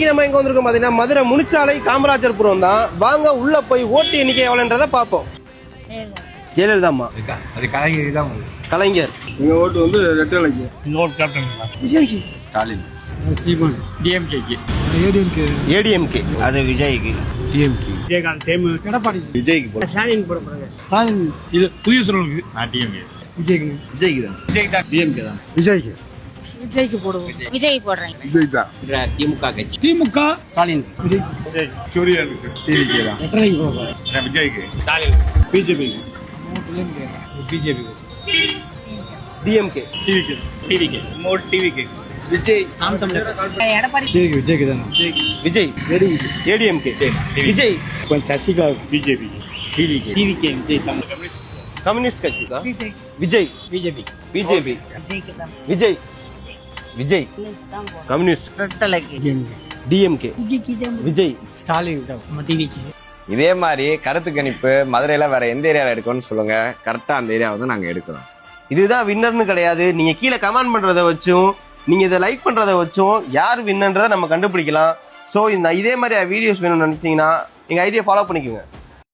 நம்ம எங்க வந்திருக்கோம் பாத்தீங்கன்னா மதுரை முனிச்சாலை காமராஜர்புரம் தான். வாங்க உள்ள போய் ஓட்டு எண்ணிக்கை எவ்வளோன்றத பார்ப்போம். ஜெயலலிதாம்மா, அது கலைஞர் தான். கலைஞர். எங்க ஓட்டு வந்து ரெட்டலைக்கு. எங்க ஓட்டு கேப்டன் விஜய்க்கு. ஸ்டாலின். சீமான். டிஎம்கேக்கு. ஏடிஎம்கே. அது விஜய்க்கு. டிஎம்கே. விஜயகாந்த் தேமு எடப்பாடி. விஜய்க்கு போல. ஸ்டாலின் போட போறாங்க. ஸ்டாலின். இது புதிய சொல்லுங்க. டிஎம்கே. விஜய்க்கு. விஜய்க்கு தான். விஜய் தான். டிஎம்கே தான். விஜய்க்கு. விஜய்க்கு போடுவோம். விஜய் போடுறேன். விஜய் தான். திமுக கட்சி. திமுக ஸ்டாலின். விஜய். விஜய். சூரியனுக்கு. டிவிகே தான். ரெட்டலைக்கு போடுவோம். விஜய்க்கு. Stalin. BJP. BJP. DMK. TVK. TVK. மோட் டிவிகே. விஜய். நாம் தமிழர். எடப்பாடி. விஜய்க்கு தான். விஜய். ஏடிஎம்கே. விஜய். கொஞ்சம் Sasikala. BJP. TVK. TVK. Vijay Tamil. Communist கட்சி. விஜய். விஜய். பிஜேபி. பிஜேபி. விஜய்க்கு தான். விஜய். விஜய். தான் போடுவோம். கம்யூனிஸ்ட். ரெட்டலைக்கு. டிஎம்கே. விஜய்க்கு தான். விஜய். ஸ்டாலின் தான். நம்ம டிவிக்கு. இதே மாதிரி கருத்து கணிப்பு மதுரையில வேற எந்த ஏரியாவில் எடுக்கணும்னு சொல்லுங்க. கரெக்டா அந்த ஏரியா வந்து நாங்க எடுக்கிறோம். இதுதான் வின்னர்னு கிடையாது. நீங்க கீழே கமெண்ட் பண்றதை வச்சும் நீங்க இதை லைக் பண்றதை வச்சும் யார் வின்னன்றதை நம்ம கண்டுபிடிக்கலாம். ஸோ இதே மாதிரி வீடியோஸ் வேணும்னு நினைச்சீங்கன்னா எங்க ஐடியா ஃபாலோ பண்ணிக்கோங்க.